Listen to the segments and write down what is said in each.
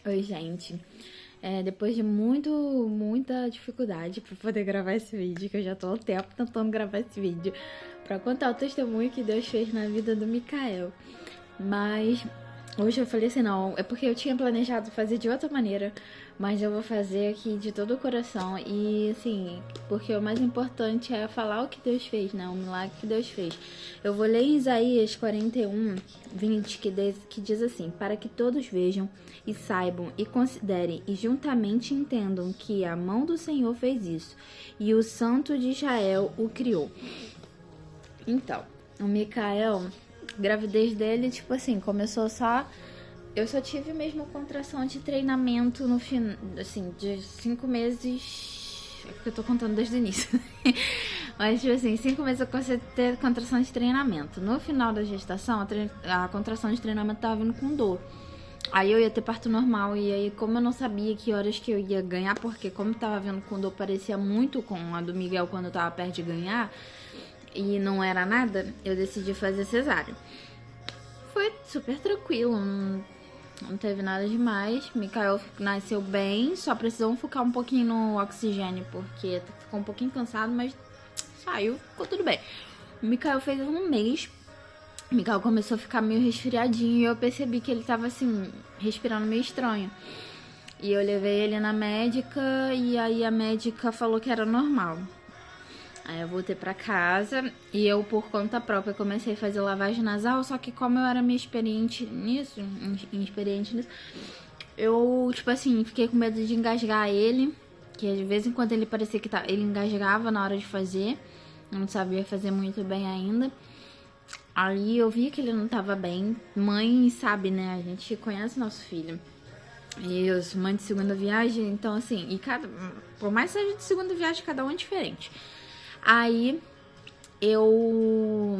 Oi, gente. Depois de muita dificuldade pra poder gravar esse vídeo, que eu já tô há um tempo tentando gravar esse vídeo, pra contar o testemunho que Deus fez na vida do Mikael. Mas hoje eu falei assim, não, é porque eu tinha planejado fazer de outra maneira, mas eu vou fazer aqui de todo o coração. E assim, porque o mais importante é falar o que Deus fez, né? O milagre que Deus fez. Eu vou ler em Isaías 41, 20, que diz assim: para que todos vejam e saibam e considerem e juntamente entendam que a mão do Senhor fez isso e o Santo de Israel o criou. Então, o Mikael, gravidez dele, tipo assim, começou só. Eu só tive mesmo contração de treinamento no final, assim, de 5 meses. É porque eu tô contando desde o início. Mas, tipo assim, 5 meses eu comecei a ter contração de treinamento. No final da gestação, a contração de treinamento tava vindo com dor. Aí eu ia ter parto normal, e aí como eu não sabia que horas que eu ia ganhar, porque como tava vendo com dor, parecia muito com a do Miguel quando eu tava perto de ganhar, e não era nada, eu decidi fazer cesárea. Foi super tranquilo, não teve nada demais. Mikael nasceu bem, só precisou focar um pouquinho no oxigênio, porque ficou um pouquinho cansado, mas saiu, ficou tudo bem. O Mikael fez um mês. O Mikael começou a ficar meio resfriadinho e eu percebi que ele tava assim, respirando meio estranho. E eu levei ele na médica e aí a médica falou que era normal. Aí eu voltei pra casa e eu, por conta própria, comecei a fazer lavagem nasal, só que como eu era meio inexperiente nisso, eu, tipo assim, fiquei com medo de engasgar ele, que de vez em quando ele parecia que ele engasgava na hora de fazer, não sabia fazer muito bem ainda. Aí eu vi que ele não tava bem. Mãe sabe, né? A gente conhece nosso filho. E eu sou mãe de segunda viagem, então assim, por mais que seja de segunda viagem, cada um é diferente. Aí eu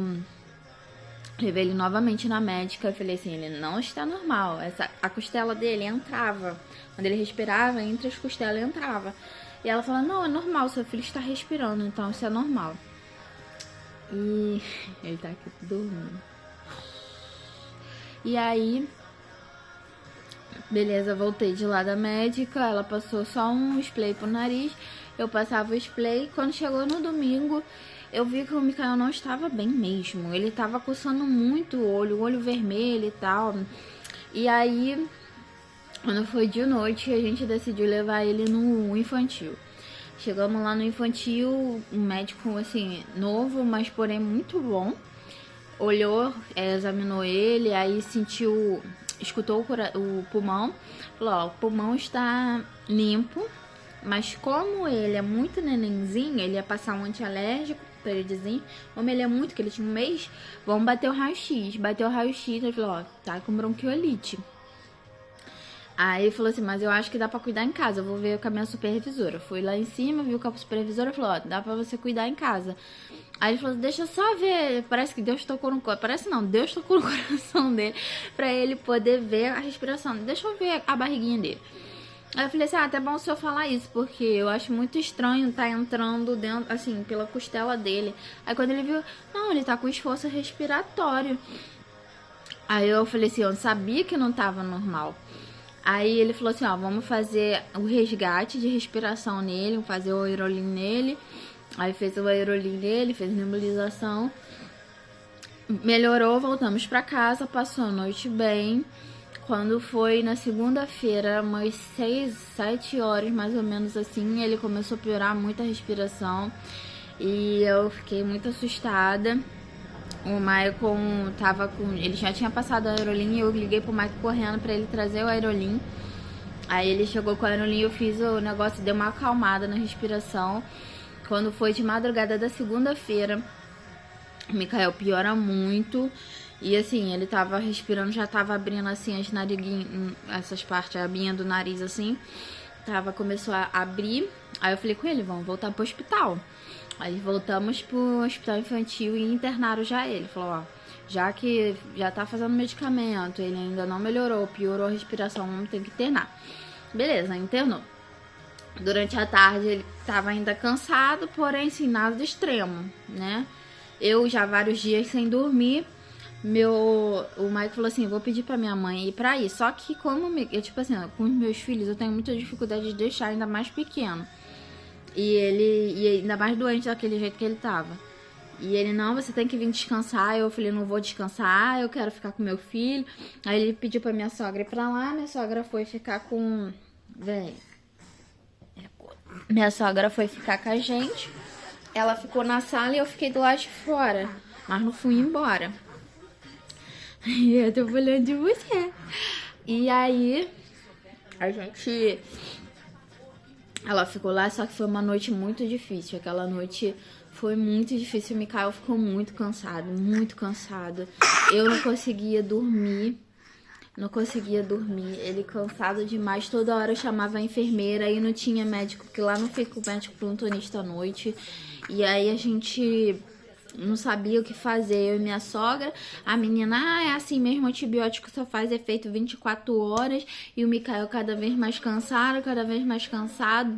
levei ele novamente na médica e falei assim, ele não está normal. A costela dele entrava. Quando ele respirava, entre as costelas entrava. E ela falou, não, é normal, seu filho está respirando, então isso é normal. E ele tá aqui dormindo. E aí, beleza, voltei de lá da médica. Ela passou só um spray pro nariz. Eu passava o spray. Quando chegou no domingo, eu vi que o Mikael não estava bem mesmo. Ele tava coçando muito o olho vermelho e tal. E aí, quando foi de noite, a gente decidiu levar ele no infantil. Chegamos lá no infantil, um médico assim, novo, mas porém muito bom. Olhou, examinou ele, aí escutou o pulmão. Falou, ó, o pulmão está limpo, mas como ele é muito nenenzinho, ele ia passar um antialérgico pra ele dizer, como ele é muito, que ele tinha um mês, vamos bater o raio-x. Bateu o raio-x, ele falou, ó, tá com bronquiolite. Aí ele falou assim, mas eu acho que dá pra cuidar em casa, eu vou ver com a minha supervisora. Fui lá em cima, viu com a supervisora e falou, ó, dá pra você cuidar em casa. Aí ele falou, deixa eu só ver, parece que Deus tocou no coração, parece não, Deus tocou no coração dele pra ele poder ver a respiração. Deixa eu ver a barriguinha dele. Aí eu falei assim, até bom o senhor falar isso, porque eu acho muito estranho tá entrando dentro, assim, pela costela dele. Aí quando ele viu, não, ele tá com esforço respiratório. Aí eu falei assim, eu sabia que não tava normal. Aí ele falou assim, ó, vamos fazer o resgate de respiração nele, vamos fazer o aerolim nele. Aí fez o aerolim nele, fez nebulização. Melhorou, voltamos pra casa, passou a noite bem. Quando foi na segunda-feira, umas 6, 7 horas mais ou menos assim, ele começou a piorar muito a respiração. E eu fiquei muito assustada. O Maicon tava com... Ele já tinha passado o aerolim e eu liguei pro Maicon correndo pra ele trazer o aerolim. Aí ele chegou com o aerolim, eu fiz o negócio, deu uma acalmada na respiração. Quando foi de madrugada da segunda-feira, o Mikael piora muito. E assim, ele tava respirando, já tava abrindo assim as nariguinhas, essas partes, a abinha do nariz assim. Começou a abrir. Aí eu falei com ele, vamos voltar pro hospital. Aí voltamos pro hospital infantil e internaram já ele. Falou, ó, já que já tá fazendo medicamento, ele ainda não melhorou, piorou a respiração, vamos ter que internar. Beleza, internou. Durante a tarde ele tava ainda cansado, porém assim, nada de extremo, né? Eu já vários dias sem dormir, O Mike falou assim, vou pedir pra minha mãe ir pra ir. Só que eu, tipo assim, com os meus filhos, eu tenho muita dificuldade de deixar, ainda mais pequeno. E ainda mais doente daquele jeito que ele tava. E ele, não, você tem que vir descansar. Eu falei, não vou descansar, eu quero ficar com meu filho. Aí ele pediu pra minha sogra ir pra lá. Minha sogra foi ficar com... Minha sogra foi ficar com a gente. Ela ficou na sala e eu fiquei do lado de fora. Mas não fui embora. E eu tô falando de você. E aí, a gente... Ela ficou lá, só que foi uma noite muito difícil. Aquela noite foi muito difícil. O Mikael ficou muito cansado, muito cansado. Eu não conseguia dormir. Não conseguia dormir. Ele cansado demais. Toda hora eu chamava a enfermeira e não tinha médico, porque lá não fica o médico plantonista à noite. E aí a gente não sabia o que fazer. Eu e minha sogra, a menina, é assim mesmo, o antibiótico só faz efeito 24 horas. E o Mikael cada vez mais cansado,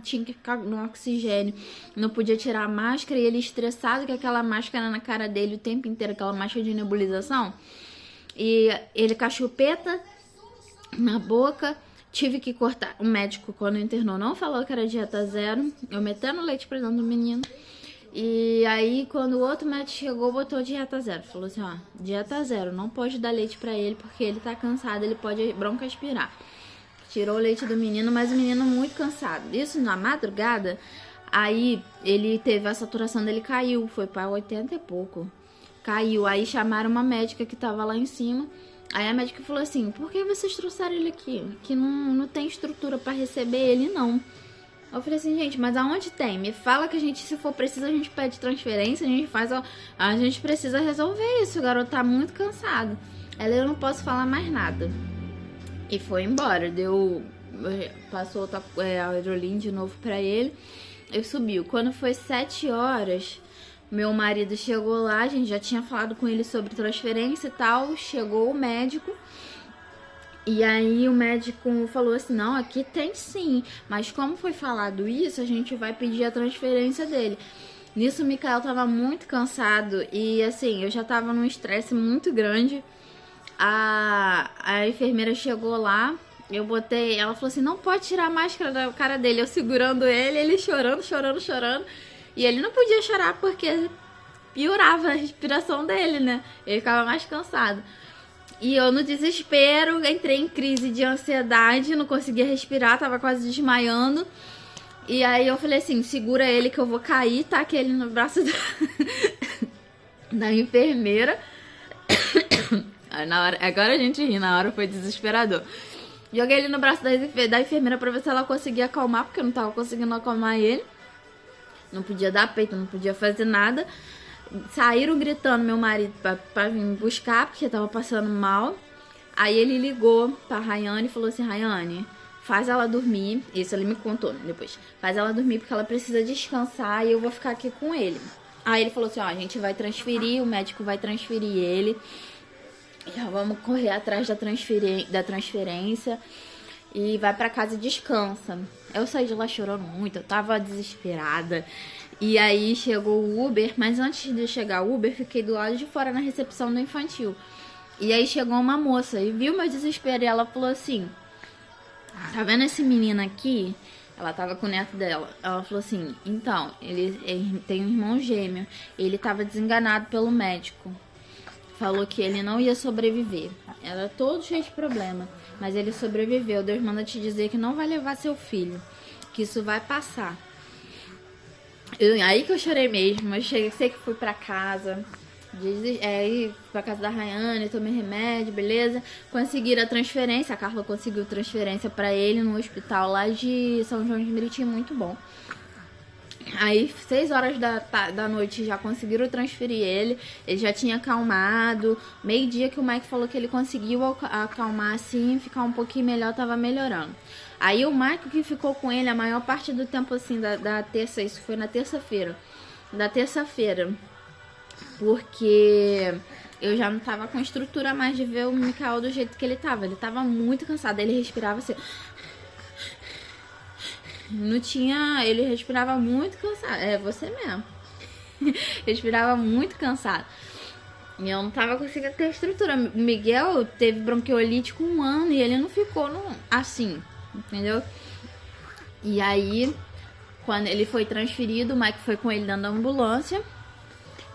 tinha que ficar no oxigênio. Não podia tirar a máscara e ele estressado com aquela máscara na cara dele o tempo inteiro, aquela máscara de nebulização. E ele com a chupeta na boca. Tive que cortar. O médico, quando internou, não falou que era dieta zero. Eu metendo leite pra dentro do menino. E aí, quando o outro médico chegou, botou dieta zero. Falou assim, ó, dieta zero, não pode dar leite pra ele porque ele tá cansado, ele pode broncoaspirar. Tirou o leite do menino, mas o menino muito cansado. Isso na madrugada, aí ele teve, a saturação dele caiu, foi pra 80 e pouco. Caiu, aí chamaram uma médica que tava lá em cima. Aí a médica falou assim, por que vocês trouxeram ele aqui? Que não tem estrutura pra receber ele, não. Eu falei assim, gente, mas aonde tem? Me fala que a gente, se for preciso, a gente pede transferência, a gente faz... A gente precisa resolver isso, o garoto tá muito cansado. Ela, eu não posso falar mais nada. E foi embora, passou a aerolinha de novo pra ele. Ele subiu. Quando foi 7 horas, meu marido chegou lá, a gente já tinha falado com ele sobre transferência e tal. Chegou o médico. E aí o médico falou assim, não, aqui tem sim, mas como foi falado isso, a gente vai pedir a transferência dele. Nisso o Mikael tava muito cansado e assim, eu já tava num estresse muito grande. A enfermeira chegou lá, ela falou assim, não pode tirar a máscara da cara dele. Eu segurando ele chorando. E ele não podia chorar porque piorava a respiração dele, né? Ele ficava mais cansado. E eu, no desespero, entrei em crise de ansiedade, não conseguia respirar, tava quase desmaiando. E aí eu falei assim, segura ele que eu vou cair, taquei ele no braço da enfermeira. Agora a gente ri, na hora foi desesperador. Joguei ele no braço da enfermeira pra ver se ela conseguia acalmar, porque eu não tava conseguindo acalmar ele. Não podia dar peito, não podia fazer nada. Saíram gritando meu marido pra vir me buscar, porque tava passando mal. Aí ele ligou pra Rayane e falou assim, Rayane, faz ela dormir. Isso ele me contou, né, depois. Faz ela dormir porque ela precisa descansar e eu vou ficar aqui com ele. Aí ele falou assim, ó, a gente vai transferir, o médico vai transferir ele. Já vamos correr atrás da transferência. E vai pra casa e descansa. Eu saí de lá chorando muito, eu tava desesperada. E aí chegou o Uber, mas antes de chegar o Uber, fiquei do lado de fora na recepção do infantil. E aí chegou uma moça e viu meu desespero e ela falou assim, tá vendo esse menino aqui? Ela tava com o neto dela. Ela falou assim, então, ele tem um irmão gêmeo. Ele tava desenganado pelo médico. Falou que ele não ia sobreviver. Era todo cheio de problema. Mas ele sobreviveu. Deus manda te dizer que não vai levar seu filho. Que isso vai passar. Aí que eu chorei mesmo. Eu sei que fui pra casa. Aí pra casa da Rayane, tomei remédio, beleza. Conseguiram a transferência. A Carla conseguiu transferência pra ele no hospital lá de São João de Meriti. Muito bom. Aí, 6 horas da noite, já conseguiram transferir ele. Ele já tinha acalmado. Meio-dia que o Mike falou que ele conseguiu acalmar assim, ficar um pouquinho melhor, tava melhorando. Aí o Mike que ficou com ele a maior parte do tempo assim, da terça, isso foi na terça-feira. Da terça-feira. Porque eu já não tava com estrutura mais de ver o Mikael do jeito que ele tava. Ele tava muito cansado, ele respirava assim... Não tinha... Ele respirava muito cansado. É você mesmo. Respirava muito cansado. E eu não tava conseguindo ter estrutura. O Miguel teve bronquiolite com 1 ano e ele não ficou assim, entendeu? E aí, quando ele foi transferido, o Mike foi com ele dentro da ambulância.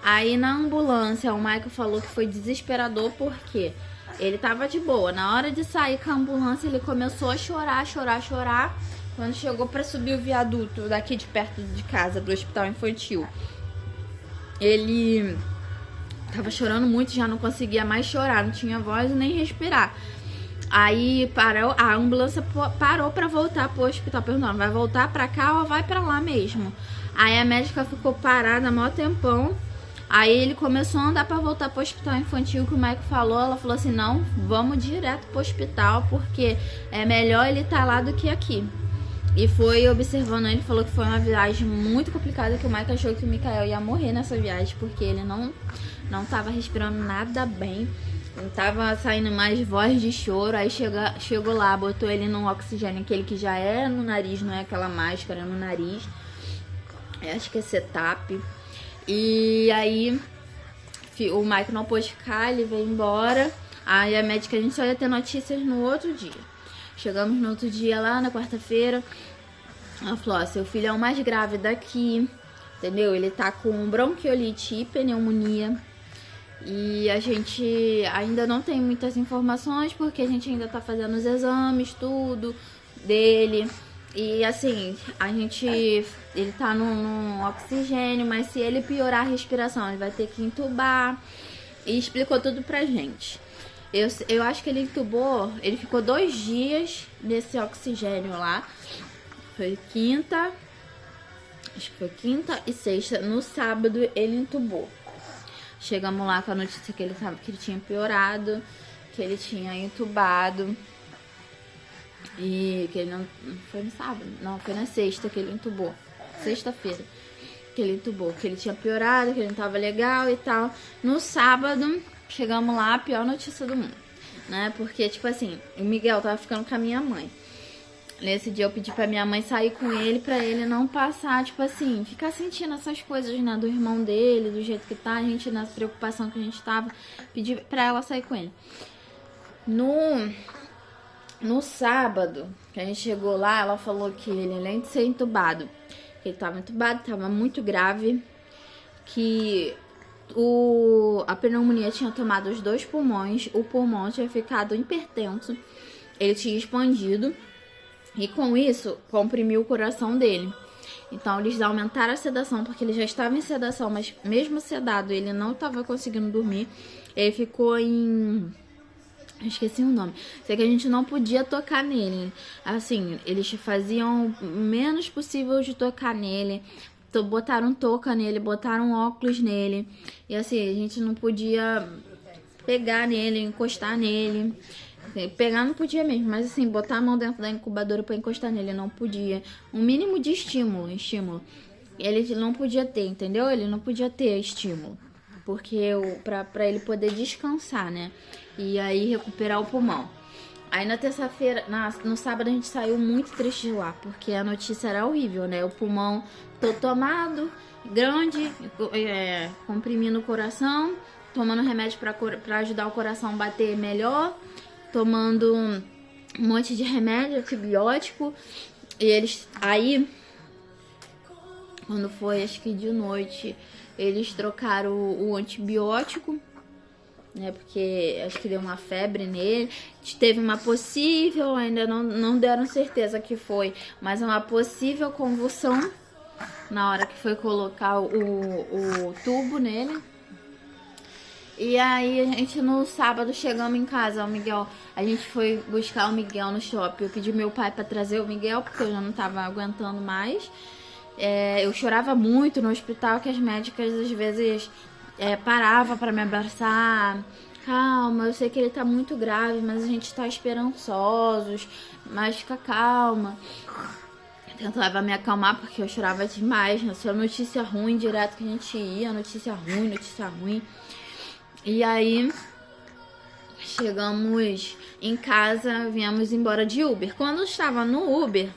Aí na ambulância, o Michael falou que foi desesperador porque ele tava de boa. Na hora de sair com a ambulância, ele começou a chorar. Quando chegou pra subir o viaduto daqui de perto de casa, do hospital infantil, ele tava chorando muito, já não conseguia mais chorar, não tinha voz nem respirar. Aí a ambulância parou pra voltar pro hospital, perguntando, vai voltar pra cá ou vai pra lá mesmo? Aí a médica ficou parada há maior tempão. Aí ele começou a andar pra voltar pro hospital infantil, que o Mike falou. Ela falou assim, não, vamos direto pro hospital, porque é melhor ele estar lá do que aqui. E foi observando ele, falou que foi uma viagem muito complicada, que o Mike achou que o Mikael ia morrer nessa viagem, porque ele não tava respirando nada bem. Não tava saindo mais voz de choro. Aí chegou lá, botou ele num oxigênio, aquele que já é no nariz, não é aquela máscara no nariz. Acho que é CETAP. E aí o Mike não pôde ficar, ele veio embora. Aí a médica, a gente só ia ter notícias no outro dia. Chegamos no outro dia lá, na quarta-feira. Ela falou, ó, seu filho é o mais grave daqui, entendeu? Ele tá com bronquiolite e pneumonia. E a gente ainda não tem muitas informações, porque a gente ainda tá fazendo os exames, tudo dele. E assim, ele tá no oxigênio, mas se ele piorar a respiração, ele vai ter que entubar. E explicou tudo pra gente. Eu acho que ele entubou, ele ficou 2 dias nesse oxigênio lá. Foi quinta e sexta. No sábado ele entubou. Chegamos lá com a notícia que ele tinha piorado, que ele tinha entubado. E que ele não foi no sábado, não, foi na sexta que ele entubou. Sexta-feira que ele entubou, que ele tinha piorado, que ele não tava legal e tal. No sábado, chegamos lá, a pior notícia do mundo, né? Porque, tipo assim, o Miguel tava ficando com a minha mãe. Nesse dia eu pedi pra minha mãe sair com ele, pra ele não passar, tipo assim, ficar sentindo essas coisas, né, do irmão dele, do jeito que tá, a gente, na preocupação que a gente tava, pedi pra ela sair com ele. No sábado, que a gente chegou lá, ela falou que ele, além de ser entubado, que ele tava entubado, tava muito grave, que a pneumonia tinha tomado os 2 pulmões, o pulmão tinha ficado hipertenso, ele tinha expandido, e com isso, comprimiu o coração dele. Então, eles aumentaram a sedação, porque ele já estava em sedação, mas mesmo sedado, ele não estava conseguindo dormir. Ele ficou em... esqueci o nome. Sei que a gente não podia tocar nele. Assim, eles faziam o menos possível de tocar nele. Botaram touca nele, botaram óculos nele. E assim, a gente não podia pegar nele, encostar nele. Pegar não podia mesmo, mas assim, botar a mão dentro da incubadora pra encostar nele não podia. Um mínimo de estímulo. Ele não podia ter, entendeu? Ele não podia ter estímulo. Porque pra ele poder descansar, né? E aí recuperar o pulmão. Aí na terça-feira, no sábado a gente saiu muito triste de lá, porque a notícia era horrível, né? O pulmão todo tomado, grande, comprimindo o coração, tomando remédio pra ajudar o coração a bater melhor, tomando um monte de remédio, antibiótico. E eles, aí, quando foi, acho que de noite, eles trocaram o antibiótico, né, porque acho que deu uma febre nele. Teve uma possível, ainda não deram certeza que foi, mas uma possível convulsão na hora que foi colocar o tubo nele. E aí a gente no sábado chegamos em casa, a gente foi buscar o Miguel no shopping. Eu pedi meu pai pra trazer o Miguel, porque eu já não tava aguentando mais. Eu chorava muito no hospital, que as médicas às vezes paravam pra me abraçar. Calma, eu sei que ele tá muito grave, mas a gente tá esperançosos, mas fica calma. Tentava me acalmar porque eu chorava demais, né? Só notícia ruim, direto que a gente ia, notícia ruim. E aí, chegamos em casa, viemos embora de Uber. Quando eu estava no Uber,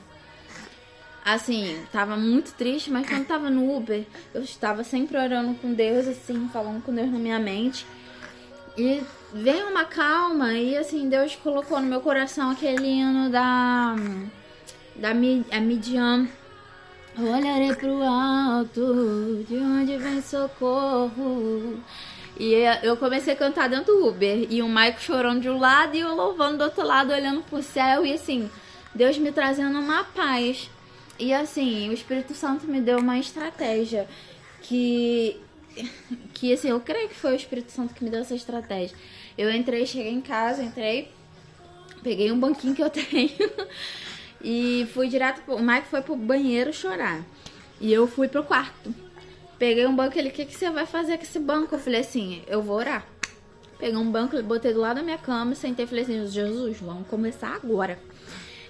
assim, tava muito triste, mas quando tava no Uber, eu estava sempre orando com Deus, assim, falando com Deus na minha mente. E veio uma calma e assim, Deus colocou no meu coração aquele hino a Midian. Olharei pro alto, de onde vem socorro. E eu comecei a cantar dentro do Uber. E o Maico chorando de um lado e eu louvando do outro lado, olhando pro céu. E assim, Deus me trazendo uma paz. E assim, o Espírito Santo me deu uma estratégia que assim, eu creio que foi o Espírito Santo que me deu essa estratégia. Eu cheguei em casa, peguei um banquinho que eu tenho e fui direto, o Mike foi pro banheiro chorar. E eu fui pro quarto. Peguei um banco, ele, o que você vai fazer com esse banco? Eu falei assim, eu vou orar. Peguei um banco, botei do lado da minha cama, sentei e falei assim, Jesus, vamos começar agora.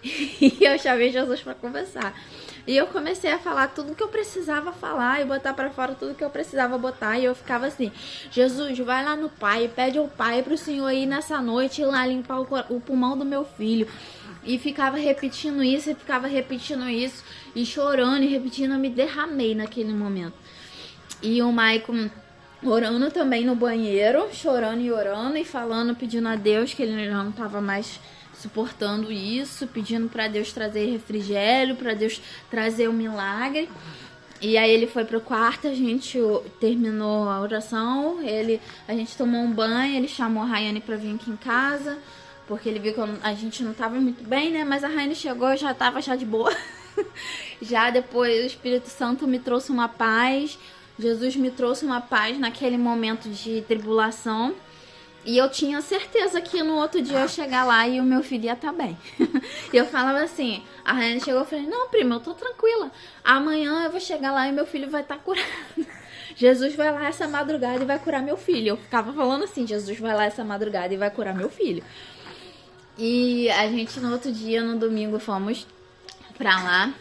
E eu chamei Jesus pra conversar. E eu comecei a falar tudo que eu precisava falar e botar pra fora tudo que eu precisava botar. E eu ficava assim, Jesus, vai lá no Pai, pede ao Pai pro Senhor ir nessa noite ir lá limpar o pulmão do meu filho. E ficava repetindo isso, e chorando e repetindo, eu me derramei naquele momento. E o Maicon orando também no banheiro, chorando e orando e falando, pedindo a Deus que ele não estava mais suportando isso, pedindo para Deus trazer refrigério, para Deus trazer o milagre. E aí ele foi pro quarto, a gente terminou a oração, a gente tomou um banho, ele chamou a Rayane para vir aqui em casa, porque ele viu que a gente não tava muito bem, né? Mas a Rayane chegou, já tava de boa. Já depois o Espírito Santo me trouxe uma paz, Jesus me trouxe uma paz naquele momento de tribulação. E eu tinha certeza que no outro dia eu ia chegar lá e o meu filho ia estar bem. E eu falava assim, a Rayane chegou e falei, não, prima, eu tô tranquila. Amanhã eu vou chegar lá e meu filho vai estar curado. Jesus vai lá essa madrugada e vai curar meu filho. Eu ficava falando assim, Jesus vai lá essa madrugada e vai curar meu filho. E a gente no outro dia, no domingo, fomos pra lá.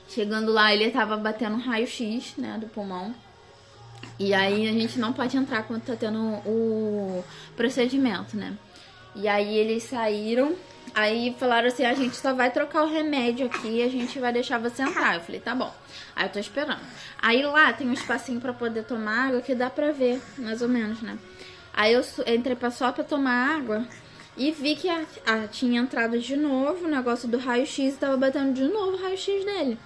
Chegando lá, ele tava batendo um raio-x, né, do pulmão. E aí a gente não pode entrar quando tá tendo o procedimento, né? E aí eles saíram, aí falaram assim, a gente só vai trocar o remédio aqui e a gente vai deixar você entrar. Eu falei, tá bom. Aí eu tô esperando. Aí lá tem um espacinho pra poder tomar água que dá pra ver, mais ou menos, né? Aí eu entrei só pra tomar água e vi que tinha entrado de novo o negócio do raio-x e tava batendo de novo o raio-x dele,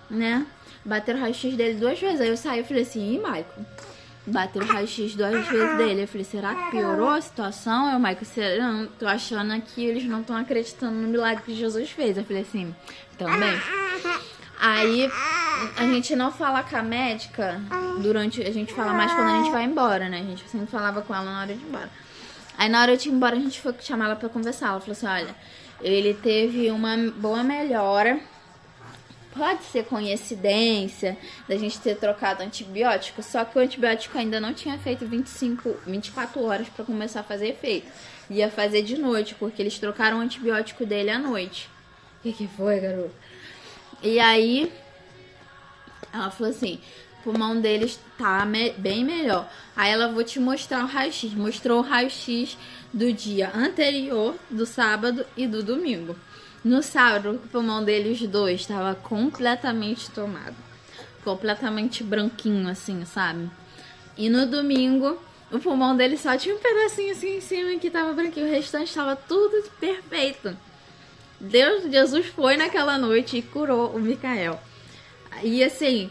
né? Bateram o raio-x dele 2 vezes. Aí eu saí e falei assim, Maicon, bateram o raio-x 2 vezes dele. Eu falei, será que piorou a situação? Aí o Maicon, não, tô achando que eles não estão acreditando no milagre que Jesus fez. Eu falei assim, também. Aí a gente não fala com a médica a gente fala mais quando a gente vai embora, né? A gente sempre falava com ela na hora de ir embora. Aí na hora de ir embora a gente foi chamar ela pra conversar. Ela falou assim, olha, ele teve uma boa melhora. Pode ser coincidência da gente ter trocado antibiótico, só que o antibiótico ainda não tinha feito 24 horas para começar a fazer efeito. Ia fazer de noite, porque eles trocaram o antibiótico dele à noite. O que foi, garoto? E aí, ela falou assim, o pulmão dele tá bem melhor. Aí ela, vou te mostrar o raio-x. Mostrou o raio-x do dia anterior, do sábado e do domingo. No sábado, o pulmão dele, os dois, estava completamente tomado. Completamente branquinho, assim, sabe? E no domingo, o pulmão dele só tinha um pedacinho assim em cima que tava branquinho. O restante estava tudo perfeito. Jesus foi naquela noite e curou o Micael. E assim,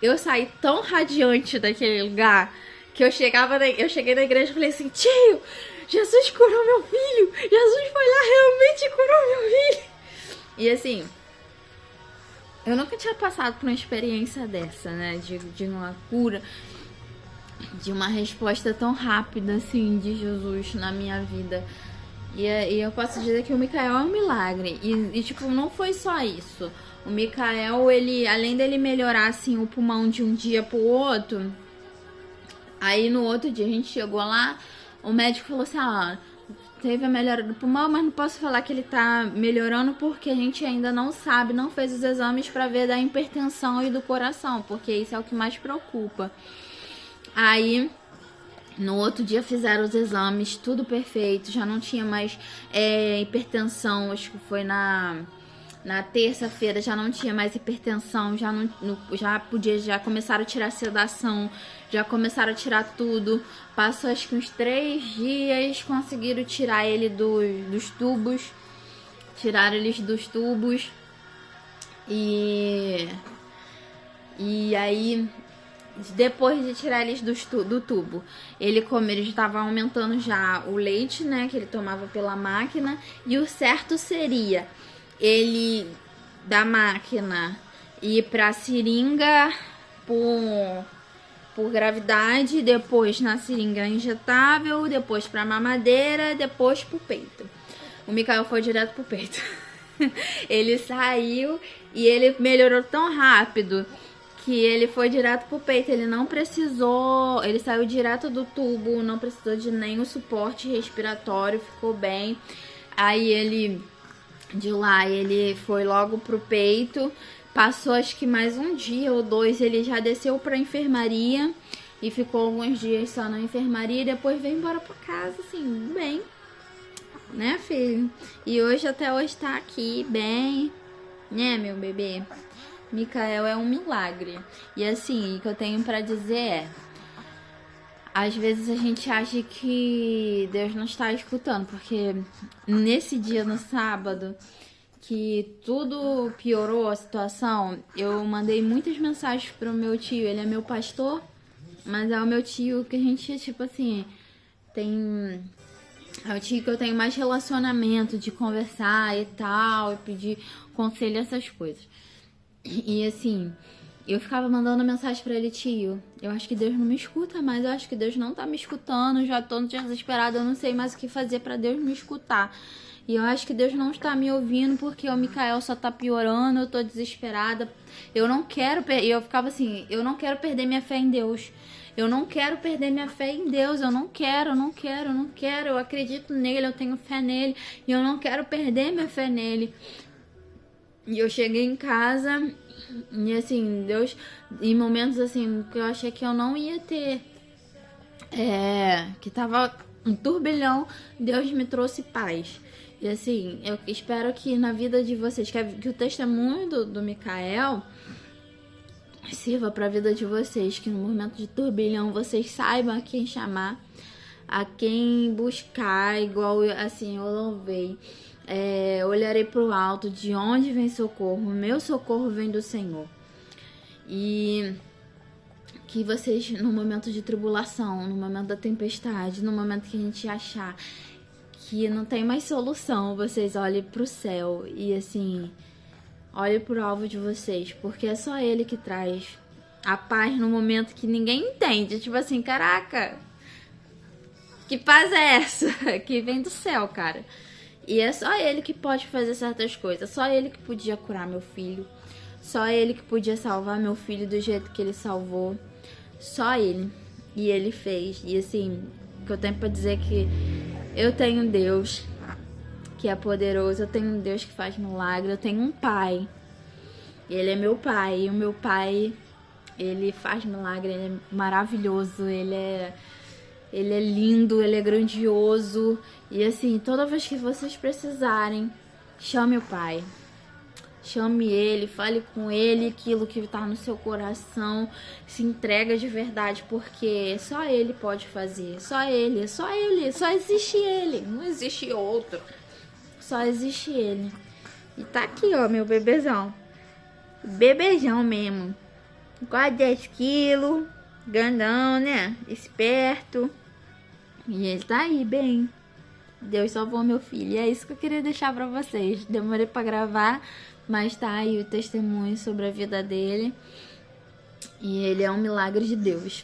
eu saí tão radiante daquele lugar que eu cheguei na igreja e falei assim, tio, Jesus curou meu filho. Jesus foi lá, realmente curou meu filho. E assim, eu nunca tinha passado por uma experiência dessa, né? De uma cura, de uma resposta tão rápida, assim, de Jesus na minha vida. E eu posso dizer que o Micael é um milagre. E tipo, não foi só isso. O Micael, além dele melhorar, assim, o pulmão de um dia pro outro, aí no outro dia a gente chegou lá, o médico falou assim, teve a melhora do pulmão, mas não posso falar que ele tá melhorando porque a gente ainda não sabe, não fez os exames para ver da hipertensão e do coração, porque isso é o que mais preocupa. Aí, no outro dia fizeram os exames, tudo perfeito, já não tinha mais hipertensão, acho que foi Na terça-feira já não tinha mais hipertensão, já podia, já começaram a tirar a sedação, já começaram a tirar tudo. Passou acho que uns 3 dias, conseguiram tirar ele dos tubos. Tiraram eles dos tubos. E aí, depois de tirar eles do tubo, ele já estava aumentando já o leite, né, que ele tomava pela máquina. E o certo seria ele da máquina ir pra seringa por gravidade, depois na seringa injetável, depois pra mamadeira, depois pro peito. O Mikael foi direto pro peito. Ele saiu e ele melhorou tão rápido que ele foi direto pro peito. Ele não precisou, ele saiu direto do tubo, não precisou de nenhum suporte respiratório, ficou bem. Aí de lá ele foi logo pro peito. Passou acho que mais um dia ou 2, ele já desceu pra enfermaria e ficou alguns dias só na enfermaria e depois veio embora pra casa, assim, bem, né, filho? E hoje, até hoje, tá aqui bem, né, meu bebê? Mikael é um milagre. E assim, o que eu tenho pra dizer é: às vezes a gente acha que Deus não está escutando, porque nesse dia, no sábado, que tudo piorou a situação, eu mandei muitas mensagens pro meu tio. Ele é meu pastor, mas é o meu tio que a gente, tipo assim, é o tio que eu tenho mais relacionamento, de conversar e tal, e pedir conselho, essas coisas. E assim, eu ficava mandando mensagem pra ele: tio, eu acho que Deus não me escuta mais, eu acho que Deus não tá me escutando, já tô desesperada, eu não sei mais o que fazer pra Deus me escutar. E eu acho que Deus não está me ouvindo porque o Mikael só tá piorando, eu tô desesperada. Eu não quero, eu ficava assim, eu não quero perder minha fé em Deus. Eu não quero perder minha fé em Deus, eu não quero. Eu acredito nele, eu tenho fé nele e eu não quero perder minha fé nele. E eu cheguei em casa e assim, Deus, em momentos assim que eu achei que eu não ia ter, que tava um turbilhão, Deus me trouxe paz. E assim, eu espero que na vida de vocês, que o testemunho do Mikael sirva para a vida de vocês, que no momento de turbilhão vocês saibam a quem chamar, a quem buscar, igual assim eu louvei. Olharei para o alto, de onde vem socorro? Meu socorro vem do Senhor. E que vocês, no momento de tribulação, no momento da tempestade, no momento que a gente achar que não tem mais solução, vocês olhem pro céu e assim, olhem pro alvo de vocês, porque é só Ele que traz a paz no momento que ninguém entende. Tipo assim, caraca, que paz é essa? Que vem do céu, cara. E é só Ele que pode fazer certas coisas. Só Ele que podia curar meu filho. Só Ele que podia salvar meu filho do jeito que Ele salvou. Só Ele. E Ele fez. E assim, o que eu tenho pra dizer é que eu tenho um Deus que é poderoso. Eu tenho um Deus que faz milagre. Eu tenho um pai. Ele é meu pai. E o meu pai, ele faz milagre. Ele é maravilhoso. Ele é lindo, ele é grandioso. E assim, toda vez que vocês precisarem, chame o Pai. Chame Ele, fale com Ele aquilo que está no seu coração. Se entrega de verdade, porque só Ele pode fazer. Só Ele, só existe Ele. Não existe outro. Só existe Ele. E tá aqui, ó, meu bebezão. Bebezão mesmo. Quase 10 quilos. Grandão, né? Esperto. E ele tá aí, bem. Deus salvou meu filho. E é isso que eu queria deixar pra vocês. Demorei pra gravar, mas tá aí o testemunho sobre a vida dele. E ele é um milagre de Deus.